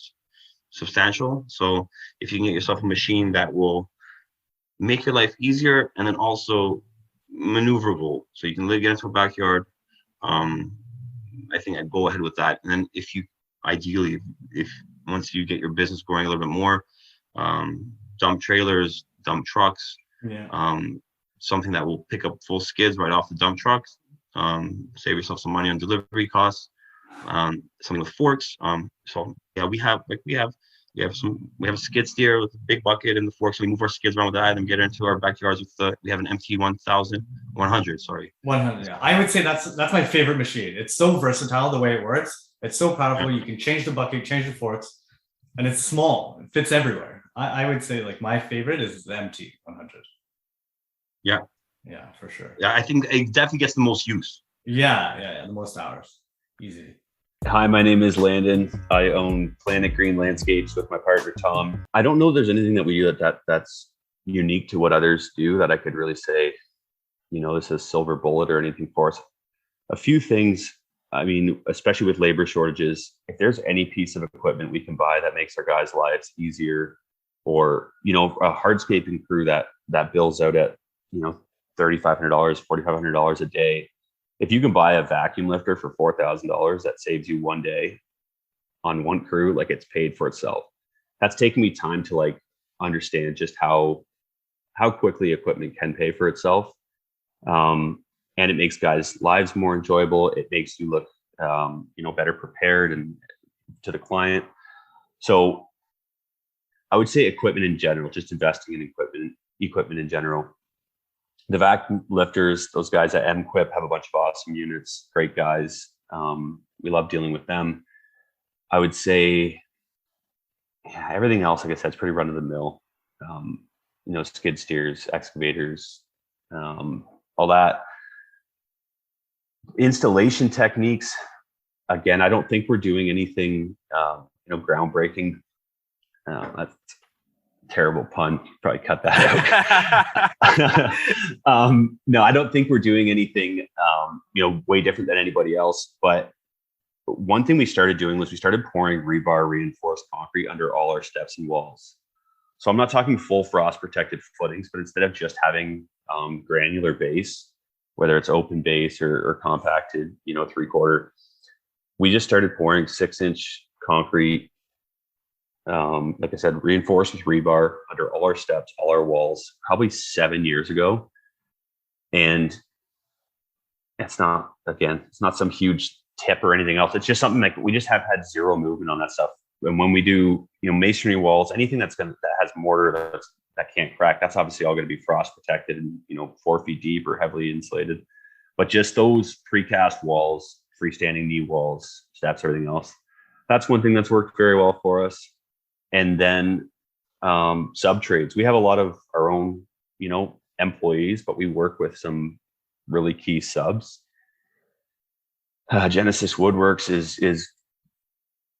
substantial. So if you can get yourself a machine that will make your life easier and then also maneuverable, so you can get into a backyard, I think I'd go ahead with that. And then if once you get your business growing a little bit more, dump trailers, dump trucks, something that will pick up full skids right off the dump trucks, save yourself some money on delivery costs. Something with forks. So yeah, we have a skid steer with a big bucket and the forks. So we move our skids around with that and get into our backyards with we have an MT100. Sorry, 100. Yeah. I would say that's my favorite machine. It's so versatile the way it works. It's so powerful. You can change the bucket, change the forks, and it's small. It fits everywhere. I would say like my favorite is the MT100. Yeah, for sure. Yeah, I think it definitely gets the most use. Yeah, the most hours, easy. Hi, my name is Landon. I own Planet Green Landscapes with my partner Tom. I don't know if there's anything that we do that's unique to what others do that I could really say, this is silver bullet or anything for us. A few things, I mean, especially with labor shortages, if there's any piece of equipment we can buy that makes our guys' lives easier, or, a hardscaping crew that bills out at, $3,500, $4,500 a day. If you can buy a vacuum lifter for $4,000, that saves you one day on one crew, like it's paid for itself. That's taken me time to like understand just how quickly equipment can pay for itself. And it makes guys' lives more enjoyable. It makes you look, better prepared and to the client. So I would say equipment in general, just investing in equipment in general. The vacuum lifters, those guys at MQuip have a bunch of awesome units, great guys. We love dealing with them. I would say, everything else, like I said, is pretty run of the mill. Skid steers, excavators, all that. Installation techniques, again, I don't think we're doing anything, groundbreaking. That's a terrible pun. Probably cut that out. No, I don't think we're doing anything, way different than anybody else. But one thing we started doing was we started pouring rebar reinforced concrete under all our steps and walls. So I'm not talking full frost protected footings, but instead of just having granular base, whether it's open base or compacted, 3/4, we just started pouring 6-inch concrete like I said, reinforced with rebar under all our steps, all our walls, probably 7 years ago. And it's not some huge tip or anything else. It's just something like we just have had zero movement on that stuff. And when we do, masonry walls, anything that has mortar that can't crack, that's obviously all going to be frost protected and 4 feet deep or heavily insulated. But just those precast walls, freestanding knee walls, steps, everything else, that's one thing that's worked very well for us. And then sub trades, we have a lot of our own, employees, but we work with some really key subs. Genesis Woodworks is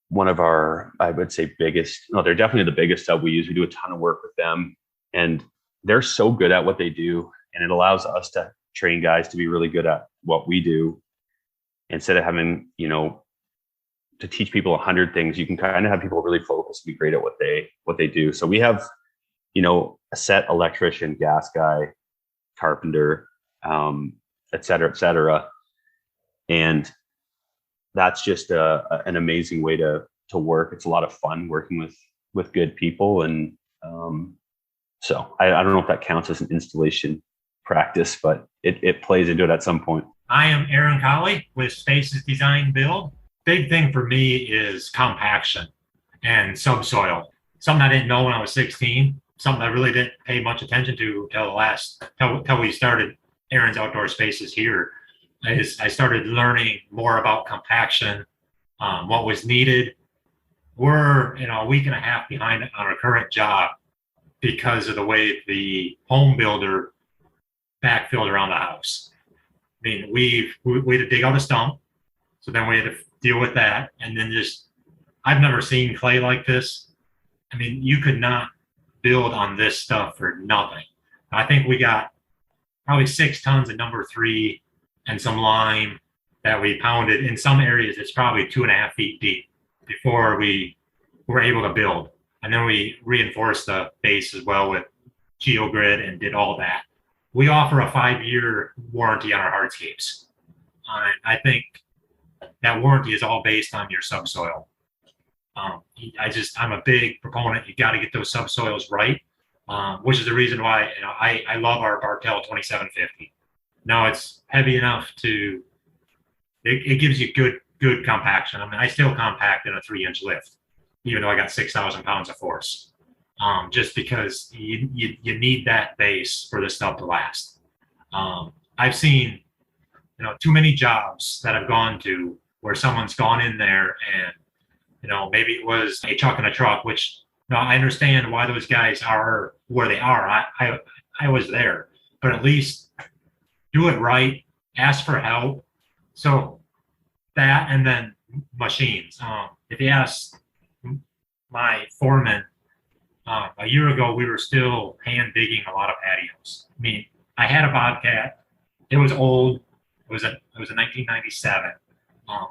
one of our, I would say, biggest. No, they're definitely the biggest sub we use. We do a ton of work with them, and they're so good at what they do, and it allows us to train guys to be really good at what we do. Instead of having, to teach people 100 things, you can kind of have people really focus and be great at what they do. So we have, a set electrician, gas guy, carpenter, et cetera. And that's just an amazing way to work. It's a lot of fun working with good people. And so I don't know if that counts as an installation practice, but it plays into it at some point. I am Aaron Colley with Spaces Design Build. Big thing for me is compaction and subsoil. Something I didn't know when I was 16, something I really didn't pay much attention to till we started Aaron's Outdoor Spaces here. I started learning more about compaction, what was needed. We're a week and a half behind on our current job because of the way the home builder backfilled around the house. I mean, we had to dig out a stump, so then we had to deal with that, and then I've never seen clay like this. I mean, you could not build on this stuff for nothing. I think we got probably 6 tons of number 3 and some lime that we pounded. In some areas, it's probably 2.5 feet deep before we were able to build. And then we reinforced the base as well with GeoGrid and did all that. We offer a 5-year warranty on our hardscapes. I think that warranty is all based on your subsoil. I'm a big proponent. You got to get those subsoils right, which is the reason why I love our Bartell 2750. Now it's heavy enough it gives you good compaction. I mean, I still compact in a 3-inch lift, even though I got 6,000 pounds of force, just because you need that base for this stuff to last. I've seen, too many jobs that I've gone to where someone's gone in there and, maybe it was a chuck in a truck, which I understand why those guys are where they are. I was there, but at least do it right, ask for help. So that, and then machines. If you ask my foreman, a year ago, we were still hand digging a lot of patios. I mean, I had a Bobcat. It was old. It was a 1997.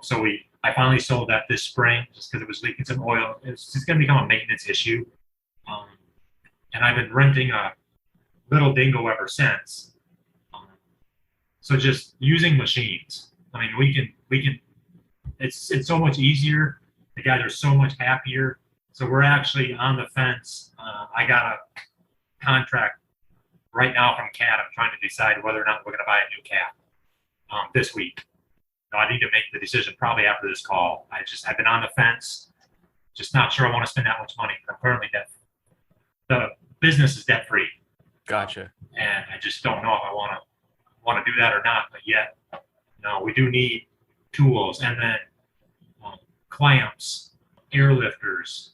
So I finally sold that this spring just because it was leaking some oil. It's just going to become a maintenance issue. And I've been renting a little dingo ever since. So just using machines. I mean, we can. It's so much easier. The guys are so much happier. So we're actually on the fence. I got a contract right now from CAT. I'm trying to decide whether or not we're going to buy a new cat this week. I need to make the decision probably after this call. I've been on the fence, just not sure I want to spend that much money. I'm currently debt. The business is debt free. Gotcha. And I just don't know if I want to do that or not. But yet, we do need tools, and then clamps, airlifters.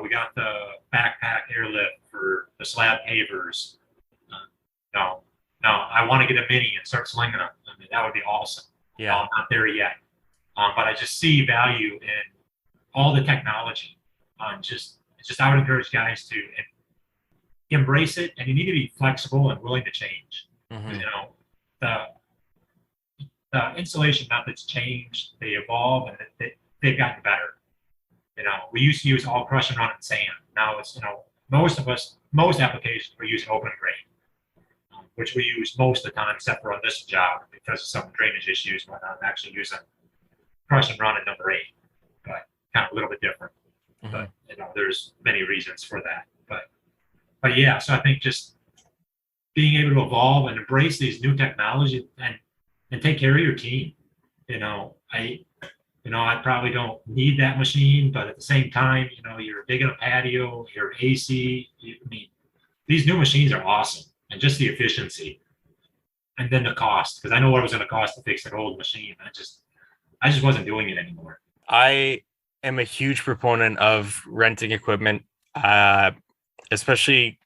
We got the backpack airlift for the slab pavers. I want to get a mini and start slinging them. I mean, that would be awesome. Yeah. I'm not there yet. But I just see value in all the technology. I would encourage guys to embrace it, and you need to be flexible and willing to change. Mm-hmm. The installation methods change, they evolve, and they've gotten better. We used to use all crush and run and sand. Now it's, most applications we're using open grade, which we use most of the time, except for on this job because of some drainage issues. But I'm actually using crush and run at number 8, but kind of a little bit different. but there's many reasons for that. But yeah, so I think just being able to evolve and embrace these new technologies and take care of your team. I probably don't need that machine, but at the same time, you're digging a patio, you're AC. These new machines are awesome, and just the efficiency, and then the cost, because I know what it was going to cost to fix an old machine. I just wasn't doing it anymore. I am a huge proponent of renting equipment, especially,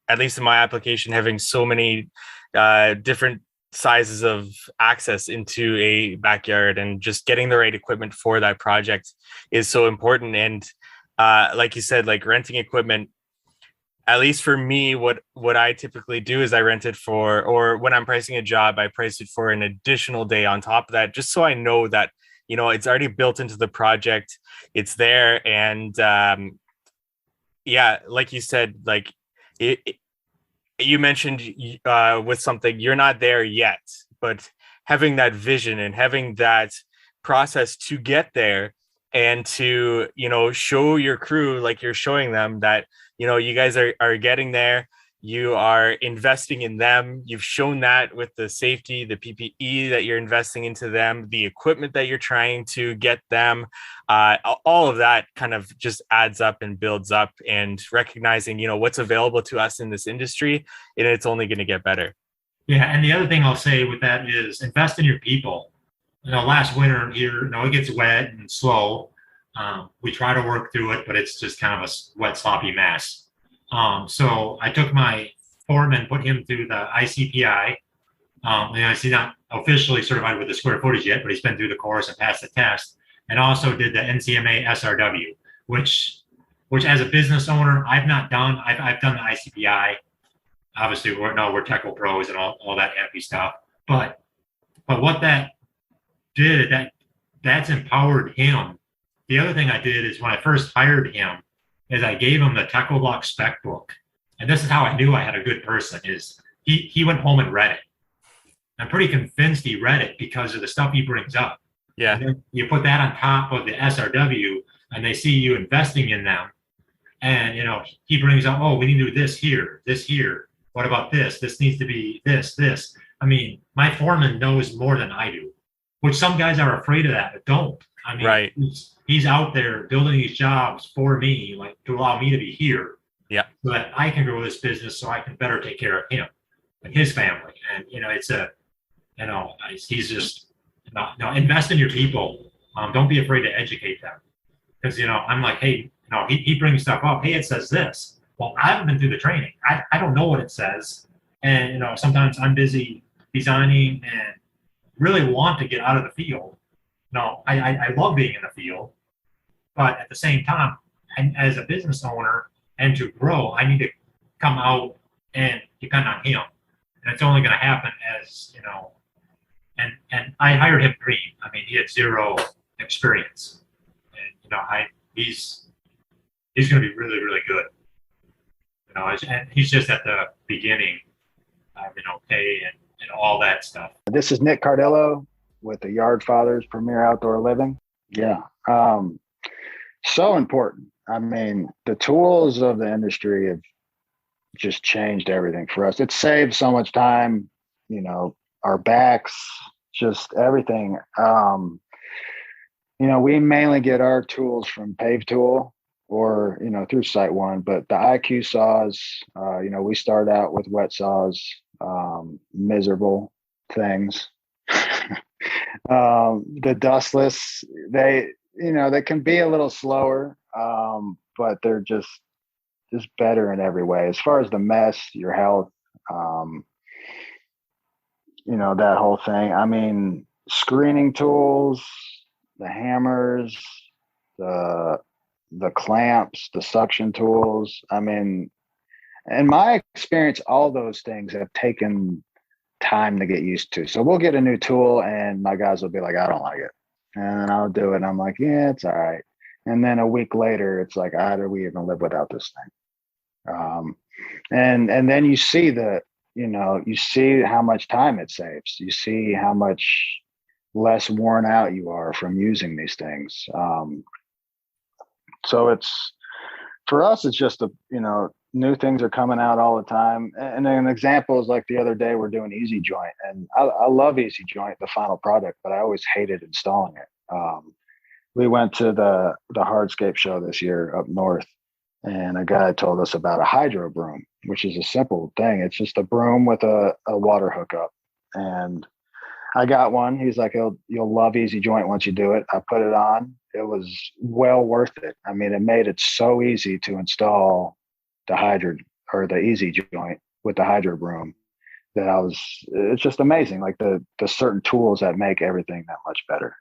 at least in my application, having so many different sizes of access into a backyard, and just getting the right equipment for that project is so important. And like you said, like renting equipment, at least for me, what I typically do is I rent it for, or when I'm pricing a job, I price it for an additional day on top of that, just so I know that, it's already built into the project, it's there. And yeah, like you said, like you mentioned with something, you're not there yet, but having that vision and having that process to get there, and to, show your crew, like you're showing them that, you guys are getting there, you are investing in them. You've shown that with the safety, the PPE that you're investing into them, the equipment that you're trying to get them. All of that kind of just adds up and builds up, and recognizing, what's available to us in this industry, and it's only going to get better. Yeah, and the other thing I'll say with that is invest in your people. Last winter here, it gets wet and slow. We try to work through it, but it's just kind of a wet, sloppy mess. So I took my foreman, put him through the ICPI. He's not officially certified with the square footage yet, but he's been through the course and passed the test. And also did the NCMA SRW, which as a business owner, I've not done. I've done the ICPI. Obviously, we're technical pros and all that happy stuff. But what that did, that's empowered him. The other thing I did is when I first hired him, is I gave him the Techoblock spec book. And this is how I knew I had a good person, is he went home and read it. I'm pretty convinced he read it because of the stuff he brings up. Yeah. And then you put that on top of the SRW, and they see you investing in them. And, he brings up, oh, we need to do this here. What about this? This needs to be this. I mean, my foreman knows more than I do, which some guys are afraid of that, but don't. I mean, right. He's out there building these jobs for me, like to allow me to be here. Yeah. So that I can grow this business, so I can better take care of him and his family. And, he's just, invest in your people. Don't be afraid to educate them. Because, I'm like, hey, he brings stuff up. Hey, it says this. Well, I haven't been through the training. I don't know what it says. And, sometimes I'm busy designing and really want to get out of the field. I love being in the field, but at the same time, and as a business owner and to grow, I need to come out and depend on him. And it's only going to happen as, and I hired him green. I mean, he had zero experience, and, he's going to be really, really good. And he's just at the beginning, pay and all that stuff. This is Nick Cardillo with the Yard Fathers Premier Outdoor Living. Yeah. So important. I mean, the tools of the industry have just changed everything for us. It saves so much time, our backs, just everything. We mainly get our tools from Pave Tool or, through Site One, but the IQ saws, we start out with wet saws, miserable things. The dustless, they can be a little slower, but they're just better in every way. As far as the mess, your health, that whole thing. I mean, screening tools, the hammers, the clamps, the suction tools. I mean, in my experience, all those things have taken time to get used to. So we'll get a new tool and my guys will be like, I don't like it. And then I'll do it. And I'm like, yeah, it's all right. And then a week later, it's like, how do we even live without this thing? And then you see you see how much time it saves. You see how much less worn out you are from using these things. So it's, for us, it's just new things are coming out all the time. And an example is like the other day, we're doing Easy Joint, and I love Easy Joint, the final product, but I always hated installing it. We went to the hardscape show this year up north, and a guy told us about a hydro broom, which is a simple thing. It's just a broom with a water hookup. And I got one. He's like, you'll love Easy Joint once you do it. I put it on. It was well worth it. I mean, it made it so easy to install the hydro or the Easy Joint with the hydro broom that it's just amazing. Like the certain tools that make everything that much better.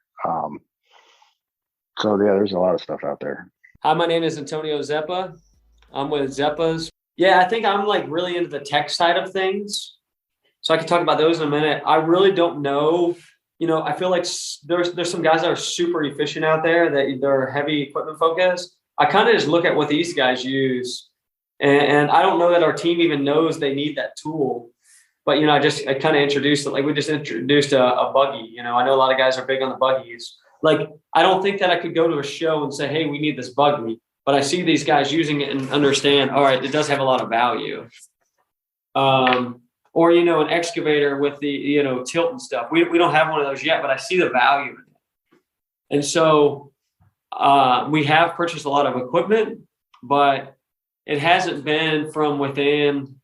So yeah, there's a lot of stuff out there. Hi, my name is Antonio Zeppa. I'm with Zeppa's. Yeah, I think I'm like really into the tech side of things. So I can talk about those in a minute. I really don't know. I feel like there's some guys that are super efficient out there that they're heavy equipment focused. I kind of just look at what these guys use. And I don't know that our team even knows they need that tool. But, I kind of introduced it. Like we just introduced a buggy. I know a lot of guys are big on the buggies. Like, I don't think that I could go to a show and say, hey, we need this buggy. But I see these guys using it and understand, all right, it does have a lot of value. Or, an excavator with the, tilt and stuff. We don't have one of those yet, but I see the value in it. And so we have purchased a lot of equipment, but it hasn't been from within,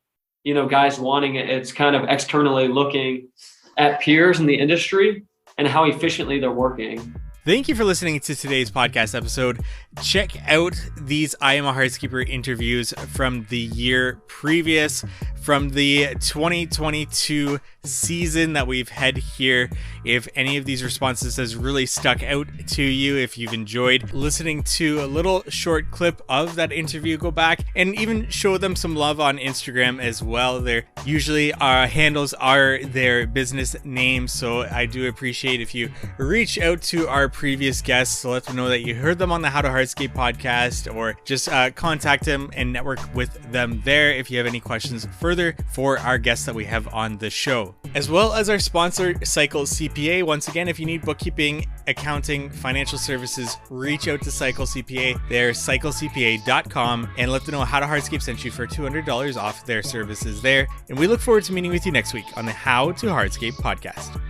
guys wanting it. It's kind of externally looking at peers in the industry and how efficiently they're working. Thank you for listening to today's podcast episode. Check out these I Am a Hardscaper interviews from the year previous, from the 2022 season that we've had here. If any of these responses has really stuck out to you, if you've enjoyed listening to a little short clip of that interview, go back and even show them some love on Instagram as well. They're usually our handles are their business names, so I do appreciate if you reach out to our previous guests to let them know that you heard them on the How to Hardscape podcast, or just contact them and network with them there if you have any questions further for our guests that we have on the show. As well as our sponsor, Cycle CPA. Once again, if you need bookkeeping, accounting, financial services, reach out to Cycle CPA. They're cyclecpa.com, and let them know How to Hardscape sent you for $200 off their services there. And we look forward to meeting with you next week on the How to Hardscape podcast.